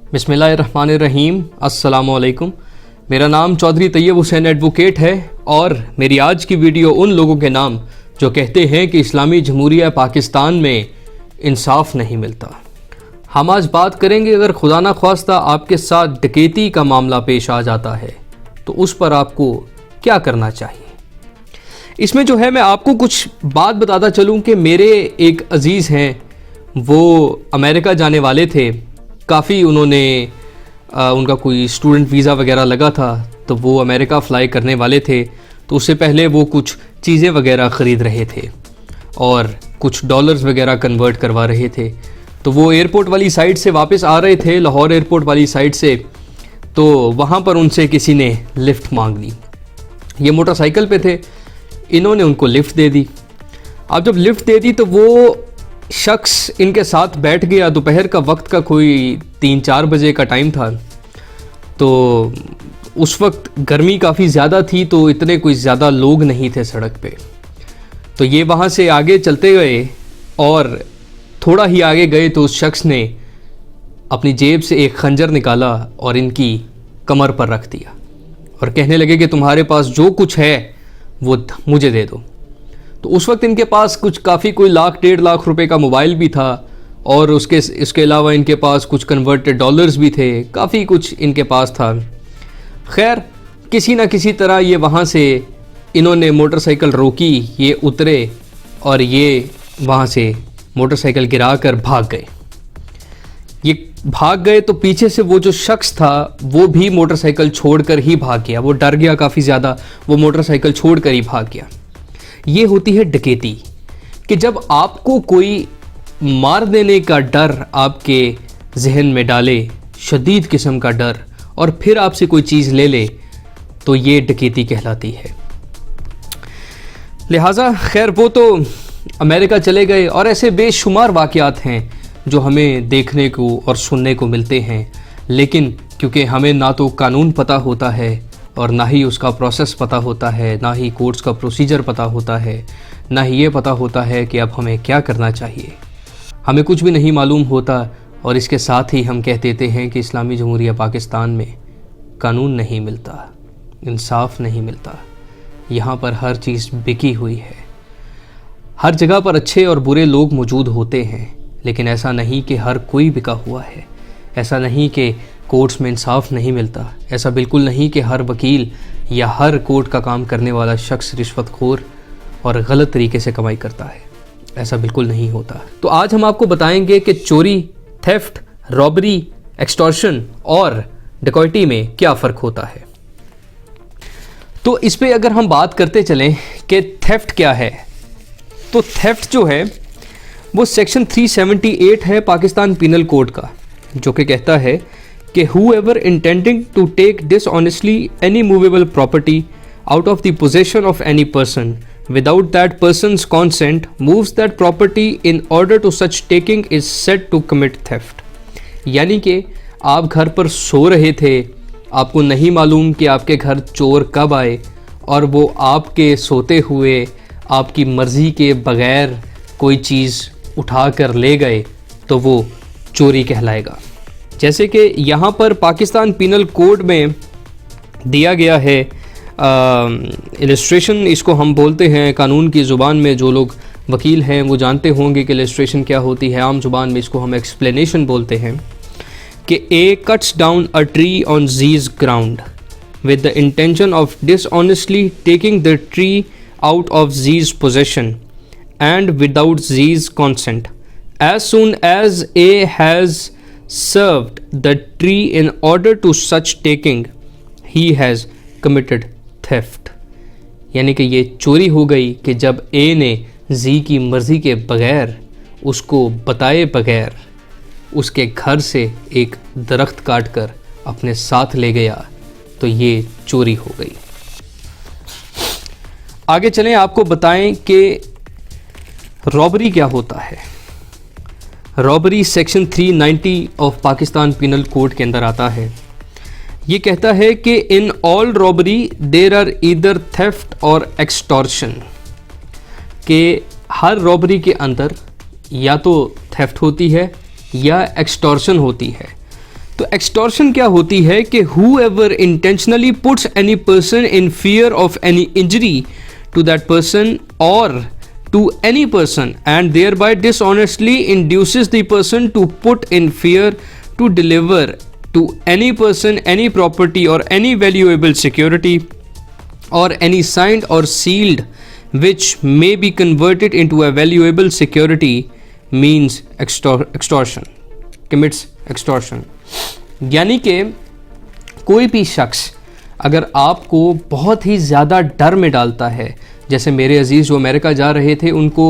बिस्मिल्लाहिर्रहमानिर्रहीम, अस्सलामुअलैकुम। मेरा नाम चौधरी तैयब हुसैन एडवोकेट है और मेरी आज की वीडियो उन लोगों के नाम जो कहते हैं कि इस्लामी जमहूरिया पाकिस्तान में इंसाफ नहीं मिलता। हम आज बात करेंगे अगर खुदा न ख्वास्ता आपके साथ डकैती का मामला पेश आ जाता है तो उस पर आपको क्या करना चाहिए। इसमें जो है मैं आपको कुछ बात बताता चलूँ कि मेरे एक अज़ीज़ हैं, वो अमेरिका जाने वाले थे। काफ़ी उन्होंने उनका कोई स्टूडेंट वीज़ा वगैरह लगा था तो वो अमेरिका फ़्लाई करने वाले थे। तो उससे पहले वो कुछ चीज़ें वगैरह ख़रीद रहे थे और कुछ डॉलर्स वगैरह कन्वर्ट करवा रहे थे। तो वो एयरपोर्ट वाली साइड से वापस आ रहे थे, लाहौर एयरपोर्ट वाली साइड से। तो वहाँ पर उनसे किसी ने लिफ़्ट मांग ली। ये मोटरसाइकिल पे थे, इन्होंने उनको लिफ़्ट दे दी। अब जब लिफ़्ट दे दी तो वो शख्स इनके साथ बैठ गया। दोपहर का वक्त का कोई 3-4 बजे का टाइम था। तो उस वक्त गर्मी काफ़ी ज़्यादा थी तो इतने कोई ज़्यादा लोग नहीं थे सड़क पे। तो ये वहाँ से आगे चलते गए और थोड़ा ही आगे गए तो उस शख्स ने अपनी जेब से एक खंजर निकाला और इनकी कमर पर रख दिया और कहने लगे कि तुम्हारे पास जो कुछ है वो मुझे दे दो। तो उस वक्त इनके पास कुछ काफ़ी कोई 1-1.5 लाख रुपए का मोबाइल भी था और इसके अलावा इनके पास कुछ कन्वर्टेड डॉलर्स भी थे, काफ़ी कुछ इनके पास था। खैर किसी न किसी तरह ये वहाँ से इन्होंने मोटरसाइकिल रोकी, ये उतरे और ये वहाँ से मोटरसाइकिल गिरा कर भाग गए। ये भाग गए तो पीछे से वो जो शख्स था वो भी मोटरसाइकिल छोड़कर ही भाग गया। वो डर गया काफ़ी ज़्यादा, वो मोटरसाइकिल छोड़कर ही भाग गया। ये होती है डकैती कि जब आपको कोई मार देने का डर आपके जहन में डाले, शदीद किस्म का डर, और फिर आपसे कोई चीज़ ले ले तो ये डकैती कहलाती है। लिहाजा खैर वो तो अमेरिका चले गए और ऐसे बेशुमार वाक़यात हैं जो हमें देखने को और सुनने को मिलते हैं। लेकिन क्योंकि हमें ना तो कानून पता होता है और ना ही उसका प्रोसेस पता होता है, ना ही कोर्ट्स का प्रोसीजर पता होता है, ना ही ये पता होता है कि अब हमें क्या करना चाहिए, हमें कुछ भी नहीं मालूम होता। और इसके साथ ही हम कह देते हैं कि इस्लामी जमहूरिया पाकिस्तान में कानून नहीं मिलता, इंसाफ नहीं मिलता। यहाँ पर हर चीज़ बिकी हुई है। हर जगह पर अच्छे और बुरे लोग मौजूद होते हैं, लेकिन ऐसा नहीं कि हर कोई बिका हुआ है। ऐसा नहीं कि कोर्ट्स में इंसाफ नहीं मिलता। ऐसा बिल्कुल नहीं कि हर वकील या हर कोर्ट का काम करने वाला शख्स रिश्वतखोर और गलत तरीके से कमाई करता है। ऐसा बिल्कुल नहीं होता। तो आज हम आपको बताएंगे कि चोरी, थेफ्ट, रॉबरी, एक्सटॉर्शन और डकैती में क्या फ़र्क होता है। तो इस पे अगर हम बात करते चलें कि थेफ्ट क्या है, तो थेफ्ट जो है वो सेक्शन 378 है पाकिस्तान पीनल कोड का, जो कि कहता है कि whoever intending to take dishonestly any movable property out of the possession of any person without that person's consent moves that property in order to such taking is said to commit theft। यानी कि आप घर पर सो रहे थे, आपको नहीं मालूम कि आपके घर चोर कब आए और वो आपके सोते हुए आपकी मर्ज़ी के बग़ैर कोई चीज़ उठा कर ले गए तो वो चोरी कहलाएगा। जैसे कि यहाँ पर पाकिस्तान पीनल कोड में दिया गया है इलस्ट्रेशन, इसको हम बोलते हैं कानून की ज़ुबान में। जो लोग वकील हैं वो जानते होंगे कि इलस्ट्रेशन क्या होती है। आम ज़ुबान में इसको हम एक्सप्लेनेशन बोलते हैं कि A cuts down a tree on Z's ground with the intention of dishonestly taking the tree out of Z's possession and without Z's consent as soon as A has served the tree in order to such taking he has committed theft। यानी कि ये चोरी हो गई कि जब ए ने जी की मर्ज़ी के बग़ैर, उसको बताए बग़ैर उसके घर से एक दरख्त काट कर अपने साथ ले गया तो ये चोरी हो गई। आगे चलें, आपको बताएं कि रॉबरी क्या होता है। Robbery section 390 of Pakistan penal code के अंदर आता है। ये कहता है कि in all robbery there are either theft और एक्सटॉर्शन, कि हर रॉबरी के अंदर या तो थेफ्ट होती है या एक्सटॉर्शन होती है। तो एक्सटॉर्शन क्या होती है कि whoever intentionally puts any person in fear of any injury to that person or to any person and thereby dishonestly induces the person to put in fear to deliver to any person any property or any valuable security or any signed or sealed which may be converted into a valuable security means extortion, commits extortion। यानी कि कोई भी शख्स अगर आपको बहुत ही ज़्यादा डर में डालता है, जैसे मेरे अजीज़ जो अमेरिका जा रहे थे उनको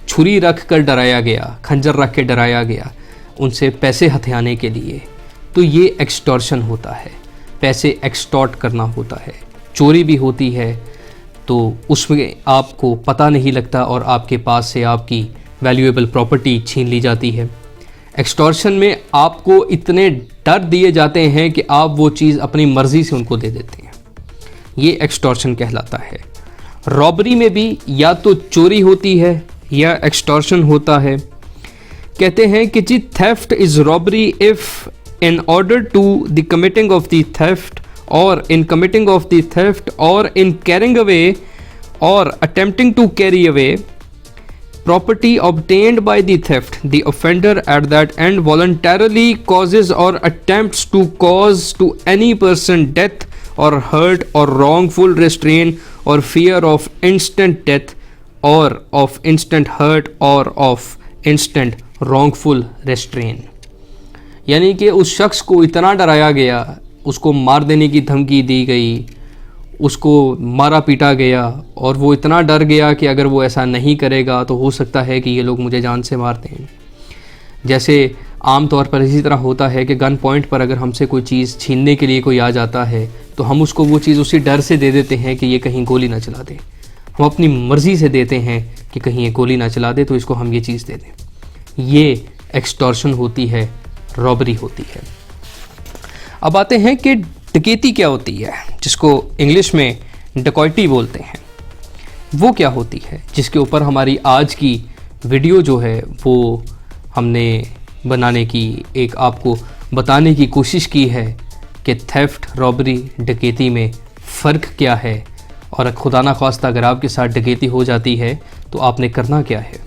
छुरी रख कर डराया गया, खंजर रख के डराया गया उनसे पैसे हथियाने के लिए, तो ये एक्सटॉर्शन होता है, पैसे एक्सटॉर्ट करना होता है। चोरी भी होती है तो उसमें आपको पता नहीं लगता और आपके पास से आपकी वैल्यूएबल प्रॉपर्टी छीन ली जाती है। एक्सटॉर्शन में आपको इतने डर दिए जाते हैं कि आप वो चीज़ अपनी मर्ज़ी से उनको दे देते हैं, ये एक्सटॉर्शन कहलाता है। रॉबरी में भी या तो चोरी होती है या एक्सटॉर्शन होता है। कहते हैं कि जी theft is robbery if in order to the committing of the theft or in committing of the theft or in carrying away or attempting to carry away property obtained by the theft, the offender at that end voluntarily causes or attempts to cause to any person death or hurt or wrongful restraint or fear of instant death or of instant hurt or of instant wrongful restraint। यानी कि उस शख्स को इतना डराया गया, उसको मार देने की धमकी दी गई, उसको मारा पीटा गया और वो इतना डर गया कि अगर वो ऐसा नहीं करेगा तो हो सकता है कि ये लोग मुझे जान से मार दें। जैसे आम तौर पर इसी तरह होता है कि गन पॉइंट पर अगर हमसे कोई चीज़ छीनने के लिए कोई आ जाता है तो हम उसको वो चीज़ उसी डर से दे देते हैं कि ये कहीं गोली ना चला दे। हम अपनी मर्ज़ी से देते हैं कि कहीं ये गोली ना चला दे तो इसको हम ये चीज़ दे दें। ये एक्सटॉर्शन होती है, रॉबरी होती है। अब आते हैं कि डकैती क्या होती है, जिसको इंग्लिश में डकैती बोलते हैं। वो क्या होती है, जिसके ऊपर हमारी आज की वीडियो जो है वो हमने बनाने की एक आपको बताने की कोशिश की है कि थेफ्ट, रॉबरी, डकैती में फ़र्क क्या है और खुदा ना ख्वास्ता अगर आपके साथ डकैती हो जाती है तो आपने करना क्या है।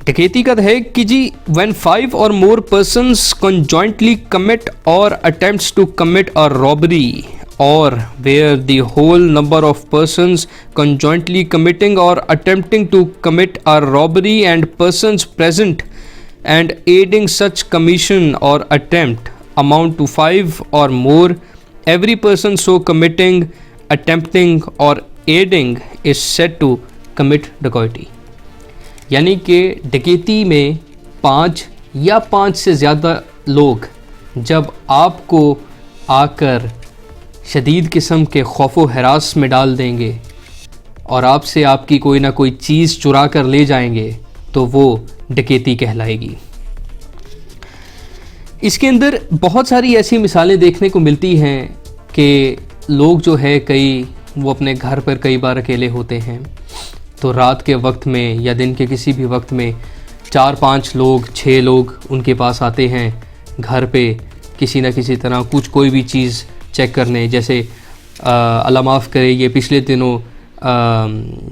डकैती का है कि जी when 5 or more persons conjointly commit or attempts to commit a robbery or where the whole number of persons conjointly committing or attempting to commit a robbery and persons present and aiding such commission or attempt amount to 5 or more, every person so committing, attempting or aiding is said to commit dacoity। यानी कि डकैती में 5 या 5 से ज़्यादा लोग जब आपको आकर शदीद किस्म के खौफ व हरास में डाल देंगे और आपसे आपकी कोई ना कोई चीज़ चुरा कर ले जाएंगे तो वो डकैती कहलाएगी। इसके अंदर बहुत सारी ऐसी मिसालें देखने को मिलती हैं कि लोग जो है वो अपने घर पर कई बार अकेले होते हैं तो रात के वक्त में या दिन के किसी भी वक्त में 4-5 लोग 6 लोग उनके पास आते हैं घर पे किसी न किसी तरह कोई भी चीज़ चेक करने। जैसे अल्लाह माफ़ करे ये पिछले दिनों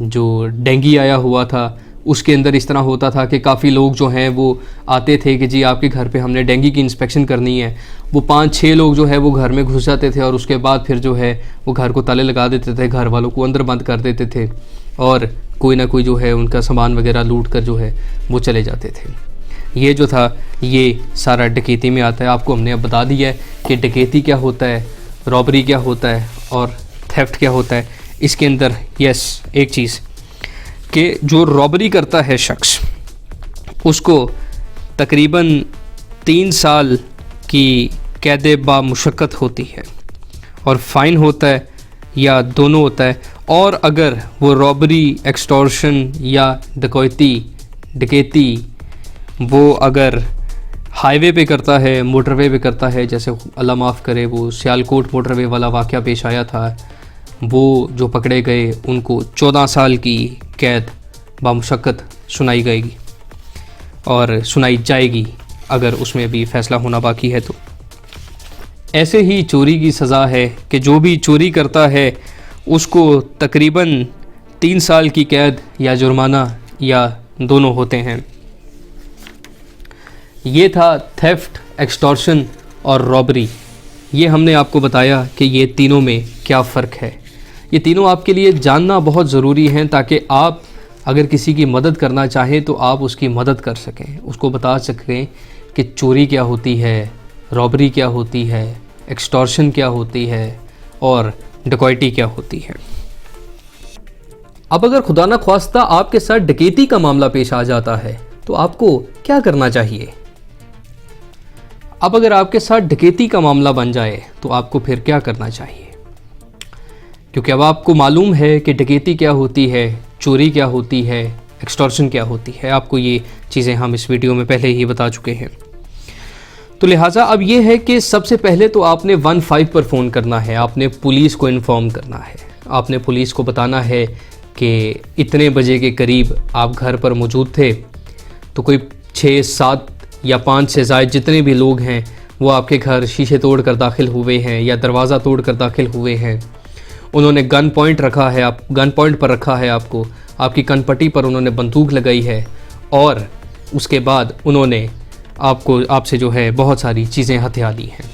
जो डेंगू आया हुआ था उसके अंदर इस तरह होता था कि काफ़ी लोग जो हैं वो आते थे कि जी आपके घर पे हमने डेंगू की इंस्पेक्शन करनी है। वो 5-6 लोग जो है वो घर में घुस जाते थे और उसके बाद फिर जो है वो घर को ताले लगा देते थे, घर वालों को अंदर बंद कर देते थे और कोई ना कोई जो है उनका सामान वगैरह लूट कर जो है वो चले जाते थे। ये जो था ये सारा डकैती में आता है। आपको हमने अब बता दिया है कि डकैती क्या होता है, रॉबरी क्या होता है और थेफ्ट क्या होता है। इसके अंदर एक चीज़ कि जो रॉबरी करता है शख्स उसको तकरीबन 3 साल की कैद बा मुशक्क़त होती है और फ़ाइन होता है या दोनों होता है। और अगर वो रॉबरी, एक्सटॉर्शन या डकैती वो अगर हाईवे पे करता है, मोटरवे पे करता है, जैसे अल्लाह माफ़ करे वो सियालकोट मोटरवे वाला वाक़या पेश आया था, वो जो पकड़े गए उनको 14 साल की कैद बामुशक्क़त सुनाई गई और सुनाई जाएगी। अगर उसमें भी फ़ैसला होना बाकी है तो। ऐसे ही चोरी की सज़ा है कि जो भी चोरी करता है उसको तकरीबन 3 साल की कैद या जुर्माना या दोनों होते हैं। ये था थेफ्ट, एक्सटॉर्शन और रॉबरी। ये हमने आपको बताया कि ये तीनों में क्या फ़र्क है। ये तीनों आपके लिए जानना बहुत ज़रूरी है ताकि आप अगर किसी की मदद करना चाहें तो आप उसकी मदद कर सकें, उसको बता सकें कि चोरी क्या होती है, रॉबरी क्या होती है, एक्सटॉर्शन क्या होती है और डकैती क्या होती है। अब अगर खुदा न ख्वास्ता आपके साथ डकैती का मामला पेश आ जाता है तो आपको क्या करना चाहिए? अब अगर आपके साथ डकैती का मामला बन जाए तो आपको फिर क्या करना चाहिए? क्योंकि अब आपको मालूम है कि डकैती क्या होती है, चोरी क्या होती है, एक्सटॉर्शन क्या होती है। आपको ये चीज़ें हम इस वीडियो में पहले ही बता चुके हैं। तो लिहाजा अब ये है कि सबसे पहले तो आपने 15 पर फ़ोन करना है, आपने पुलिस को इन्फॉर्म करना है। आपने पुलिस को बताना है कि इतने बजे के करीब आप घर पर मौजूद थे, तो कोई 6, 7 या 5 से ज़ायद जितने भी लोग हैं वो आपके घर शीशे तोड़ कर दाखिल हुए हैं या दरवाज़ा तोड़ कर दाखिल हुए हैं। उन्होंने गन पॉइंट पर रखा है आपको, आपकी कनपट्टी पर उन्होंने बंदूक लगाई है और उसके बाद उन्होंने आपसे जो है बहुत सारी चीज़ें हथिया ली हैं।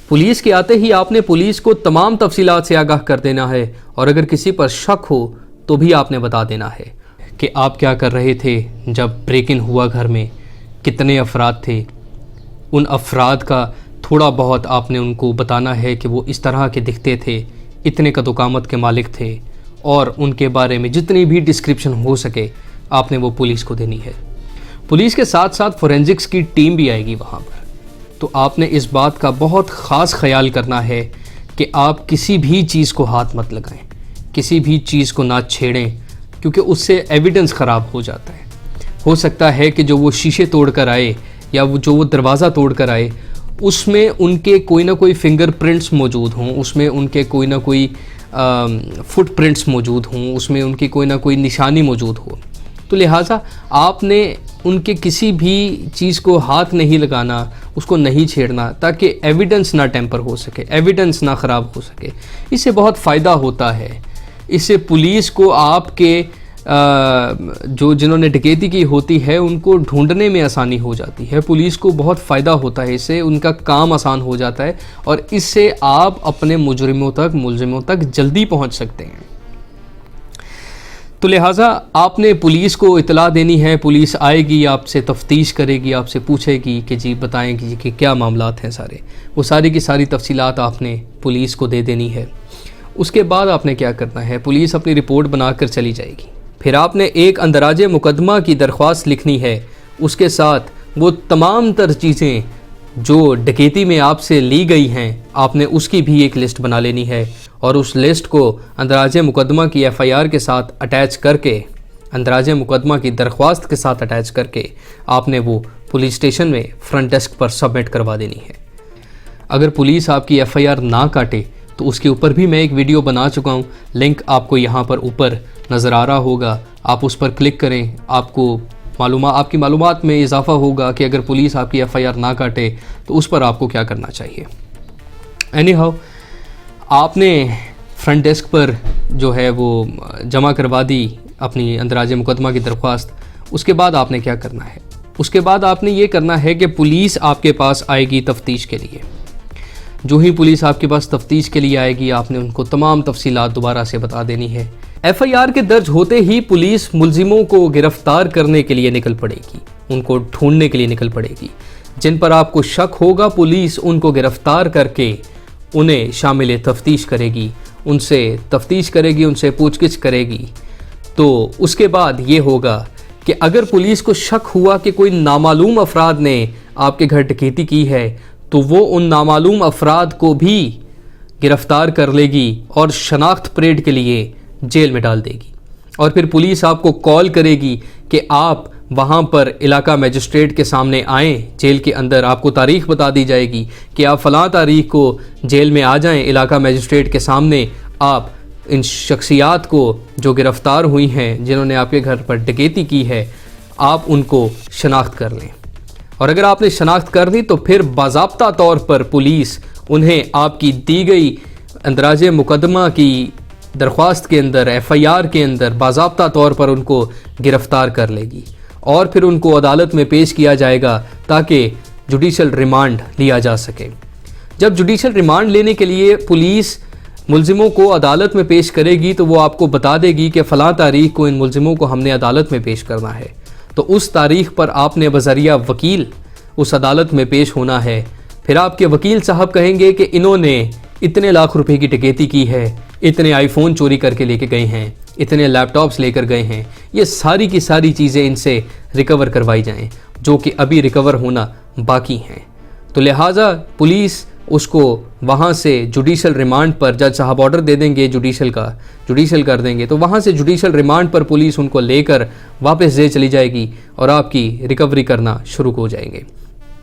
पुलिस के आते ही आपने पुलिस को तमाम तफसीलात से आगाह कर देना है और अगर किसी पर शक हो तो भी आपने बता देना है कि आप क्या कर रहे थे जब ब्रेक इन हुआ घर में, कितने अफराद थे। उन अफराद का थोड़ा बहुत आपने उनको बताना है कि वो इस तरह के दिखते थे, इतने कदोकामत के मालिक थे और उनके बारे में जितनी भी डिस्क्रिप्शन हो सके आपने वो पुलिस को देनी है। पुलिस के साथ साथ फोरेंसिक्स की टीम भी आएगी वहाँ पर, तो आपने इस बात का बहुत ख़ास ख्याल करना है कि आप किसी भी चीज़ को हाथ मत लगाएं, किसी भी चीज़ को ना छेड़ें, क्योंकि उससे एविडेंस ख़राब हो जाता है। हो सकता है कि जो वो शीशे तोड़ कर आए या वो दरवाज़ा तोड़ कर आए उसमें उनके कोई ना कोई फिंगरप्रिंट्स मौजूद हों, उसमें उनके कोई ना कोई फुटप्रिंट्स मौजूद हों, उसमें उनकी कोई ना कोई निशानी मौजूद हो। तो लिहाजा आपने उनके किसी भी चीज़ को हाथ नहीं लगाना, उसको नहीं छेड़ना, ताकि एविडेंस ना टेम्पर हो सके, एविडेंस ना ख़राब हो सके। इससे बहुत फ़ायदा होता है। इससे पुलिस को आपके जो जिन्होंने डकैती की होती है उनको ढूंढने में आसानी हो जाती है। पुलिस को बहुत फ़ायदा होता है, इससे उनका काम आसान हो जाता है और इससे आप अपने मुलजिमों तक जल्दी पहुंच सकते हैं। तो लिहाजा आपने पुलिस को इतला देनी है। पुलिस आएगी, आपसे तफ्तीश करेगी, आपसे पूछेगी कि जी बताएं कि क्या मामलात हैं सारे। वो सारी की सारी तफसीलात आपने पुलिस को दे देनी है। उसके बाद आपने क्या करना है, पुलिस अपनी रिपोर्ट बनाकर चली जाएगी। फिर आपने एक अंदराजे मुकदमा की दरख्वास्त लिखनी है। उसके साथ वो तमाम तर चीज़ें जो डकैती में आपसे ली गई हैं आपने उसकी भी एक लिस्ट बना लेनी है और उस लिस्ट को अंदराजे मुकदमा की FIR के साथ अटैच करके, अंदराजे मुकदमा की दरख्वास्त के साथ अटैच करके आपने वो पुलिस स्टेशन में फ्रंट डेस्क पर सबमिट करवा देनी है। अगर पुलिस आपकी FIR ना काटे तो उसके ऊपर भी मैं एक वीडियो बना चुका हूँ, लिंक आपको यहाँ पर ऊपर नज़र आ रहा होगा। आप उस पर क्लिक करें, आपकी मालूमात में इजाफ़ा होगा कि अगर पुलिस आपकी FIR ना काटे तो उस पर आपको क्या करना चाहिए। एनी हाउ आपने फ्रंट डेस्क पर जो है वो जमा करवा दी अपनी अंदराजे मुकदमा की दरख्वास्त। उसके बाद आपने क्या करना है, उसके बाद आपने ये करना है कि पुलिस आपके पास आएगी तफ्तीश के लिए। जो ही पुलिस आपके पास तफ्तीश के लिए आएगी आपने उनको तमाम तफसीलात दोबारा से बता देनी है। FIR के दर्ज होते ही पुलिस मुलजिमों को गिरफ्तार करने के लिए निकल पड़ेगी, उनको ढूंढने के लिए निकल पड़ेगी। जिन पर आपको शक होगा पुलिस उनको गिरफ्तार करके उन्हें शामिल तफ्तीश करेगी, उनसे तफ्तीश करेगी, उनसे पूछगिछ करेगी। तो उसके बाद ये होगा कि अगर पुलिस को शक हुआ कि कोई नामालूम अफराद ने आपके घर डकैती की है तो वो उन नामालूम अफराद को भी गिरफ्तार कर लेगी और शनाख्त परेड के लिए जेल में डाल देगी। और फिर पुलिस आपको कॉल करेगी कि आप वहाँ पर इलाका मजिस्ट्रेट के सामने आएँ, जेल के अंदर आपको तारीख़ बता दी जाएगी कि आप फ़लाँ तारीख़ को जेल में आ जाएं। इलाका मजिस्ट्रेट के सामने आप इन शख्सियात को जो गिरफ़्तार हुई हैं, जिन्होंने आपके घर पर डकैती की है, आप उनको शनाख्त कर लें। और अगर आपने शनाख्त कर दी तो फिर बाज़ाब्ता तौर पर पुलिस उन्हें आपकी दी गई अंदराजे मुकदमा की दरख्वास्त के अंदर, FIR के अंदर बाज़ाब्ता तौर पर उनको गिरफ़्तार कर लेगी और फिर उनको अदालत में पेश किया जाएगा ताकि जुडिशल रिमांड लिया जा सके। जब जुडिशल रिमांड लेने के लिए पुलिस मुलजिमों को अदालत में पेश करेगी तो वो आपको बता देगी कि फ़लाँ तारीख को इन मुलजिमों को हमने अदालत में पेश करना है, तो उस तारीख पर आपने बज़रिया वकील उस अदालत में पेश होना है। फिर आपके वकील साहब कहेंगे कि इन्होंने इतने लाख रुपए की डकैती की है, इतने आईफोन चोरी करके लेके गए हैं, इतने लैपटॉप्स लेकर गए हैं, ये सारी की सारी चीज़ें इनसे रिकवर करवाई जाएं जो कि अभी रिकवर होना बाकी हैं। तो लिहाजा पुलिस उसको वहाँ से जुडिशल रिमांड पर, जज साहब ऑर्डर दे देंगे जुडिशल कर देंगे, तो वहाँ से जुडिशल रिमांड पर पुलिस उनको लेकर वापस दे चली जाएगी और आपकी रिकवरी करना शुरू हो जाएंगे।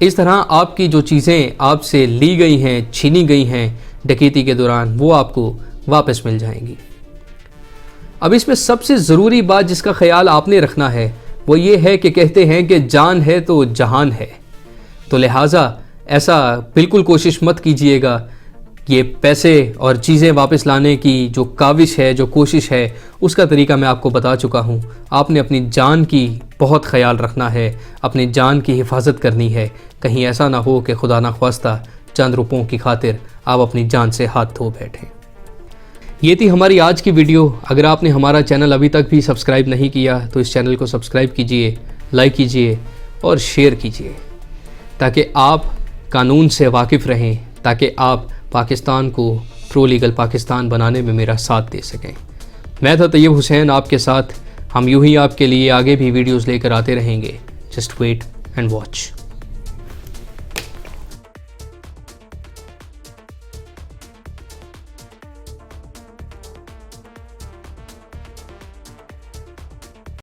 इस तरह आपकी जो चीज़ें आपसे ली गई हैं, छीनी गई हैं डकैती के दौरान, वो आपको वापस मिल जाएंगी। अब इसमें सबसे ज़रूरी बात जिसका ख्याल आपने रखना है वो ये है कि कहते हैं कि जान है तो जहान है, तो लिहाजा ऐसा बिल्कुल कोशिश मत कीजिएगा। ये पैसे और चीज़ें वापस लाने की जो काविश है, जो कोशिश है, उसका तरीका मैं आपको बता चुका हूँ। आपने अपनी जान की बहुत ख्याल रखना है, अपनी जान की हिफाजत करनी है। कहीं ऐसा ना हो कि खुदा ना ख्वास्ता चंद रुपयों की खातिर आप अपनी जान से हाथ धो बैठें। ये थी हमारी आज की वीडियो। अगर आपने हमारा चैनल अभी तक भी सब्सक्राइब नहीं किया तो इस चैनल को सब्सक्राइब कीजिए, लाइक कीजिए और शेयर कीजिए ताकि आप कानून से वाकिफ़ रहें, ताकि आप पाकिस्तान को प्रो लीगल पाकिस्तान बनाने में मेरा साथ दे सकें। मैं था तैयब हुसैन आपके साथ। हम यूं ही आपके लिए आगे भी वीडियोस लेकर आते रहेंगे। Just wait and watch.